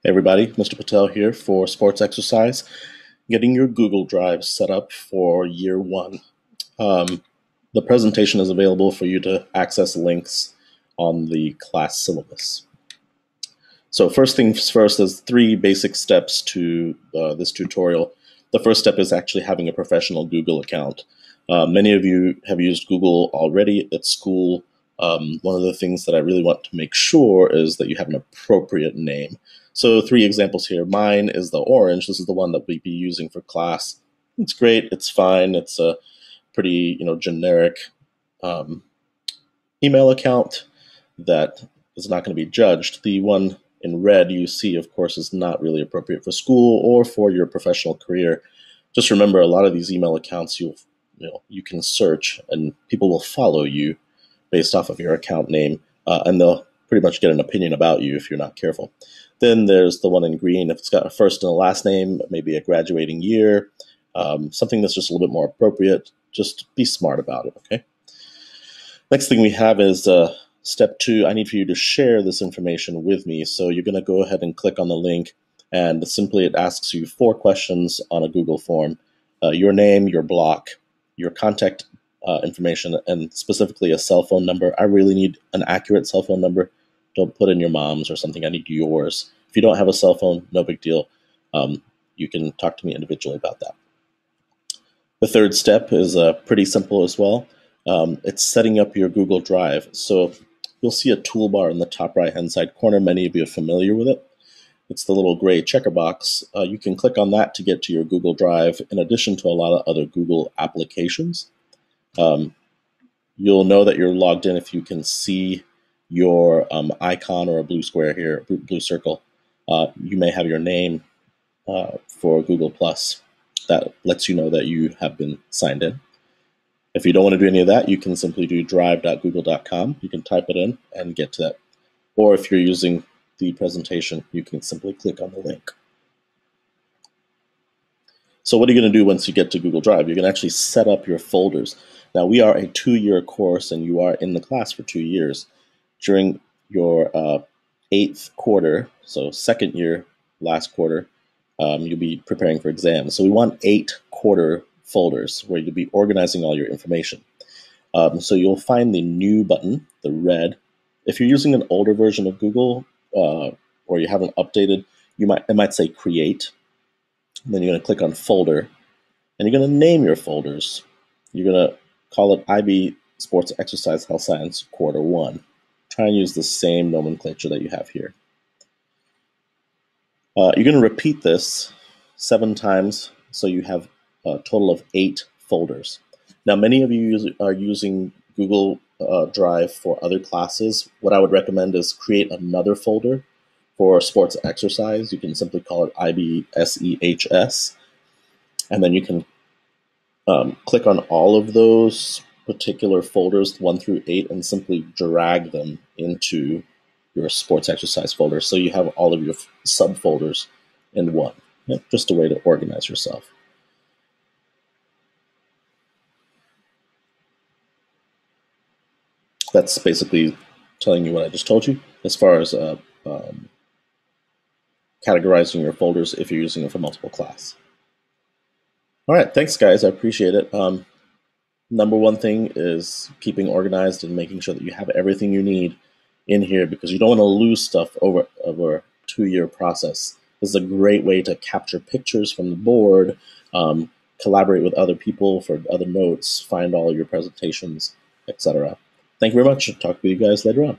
Hey everybody, Mr. Patel here for Sports Exercise, getting your Google Drive set up for year one. Um, the presentation is available for you to access links on the class syllabus. So first things first, there's three basic steps to this tutorial. The first step is actually having a professional Google account. Many of you have used Google already at school. One of the things that I really want to make sure is that you have an appropriate name. So three examples here. Mine is the orange. This is the one that we'd be using for class. It's great. It's fine. It's a pretty generic um, email account that is not going to be judged. The one in red you see, of course, is not really appropriate for school or for your professional career. Just remember, a lot of these email accounts you can search, and people will follow you based off of your account name, and they'll pretty much get an opinion about you if you're not careful. Then there's the one in green. If it's got a first and a last name, maybe a graduating year, something that's just a little bit more appropriate, just be smart about it, okay? Next thing we have is step 2. I need for you to share this information with me. So you're going to go ahead and click on the link, and simply it asks you 4 questions on a Google form. Your name, your block, your contact information, and specifically a cell phone number. I really need an accurate cell phone number. Don't put in your mom's or something. I need yours. If you don't have a cell phone, no big deal. You can talk to me individually about that. The third step is pretty simple as well. It's setting up your Google Drive. So you'll see a toolbar in the top right-hand side corner. Many of you are familiar with it. It's the little gray checker box. You can click on that to get to your Google Drive, in addition to a lot of other Google applications. You'll know that you're logged in if you can see your icon or a blue square here, blue circle. You may have your name for Google Plus. That lets you know that you have been signed in. If you don't want to do any of that, you can simply do drive.google.com. You can type it in and get to that. Or if you're using the presentation, you can simply click on the link. So what are you going to do once you get to Google Drive? You're going to actually set up your folders. Now, we are a 2-year course, and you are in the class for 2 years. During your 8th quarter, so second year, last quarter, you'll be preparing for exams. So we want 8 quarter folders where you'll be organizing all your information. So you'll find the new button, the red. If you're using an older version of Google or you haven't updated, it might say create. And then you're going to click on folder, and you're going to name your folders. You're going to call it IB Sports Exercise Health Science Quarter 1. Try and use the same nomenclature that you have here. You're going to repeat this 7 times, so you have a total of 8 folders. Now, many of you are using Google Drive for other classes. What I would recommend is create another folder for sports exercise. You can simply call it IBSEHS, and then you can click on all of those particular folders, 1 through 8, and simply drag them into your sports exercise folder. So you have all of your subfolders in one. Just a way to organize yourself. That's basically telling you what I just told you as far as categorizing your folders if you're using it for multiple class. All right, thanks guys, I appreciate it. Number one thing is keeping organized and making sure that you have everything you need in here, because you don't want to lose stuff over a 2-year process. This is a great way to capture pictures from the board, collaborate with other people for other notes, find all your presentations, etc. Thank you very much. Talk with you guys later on.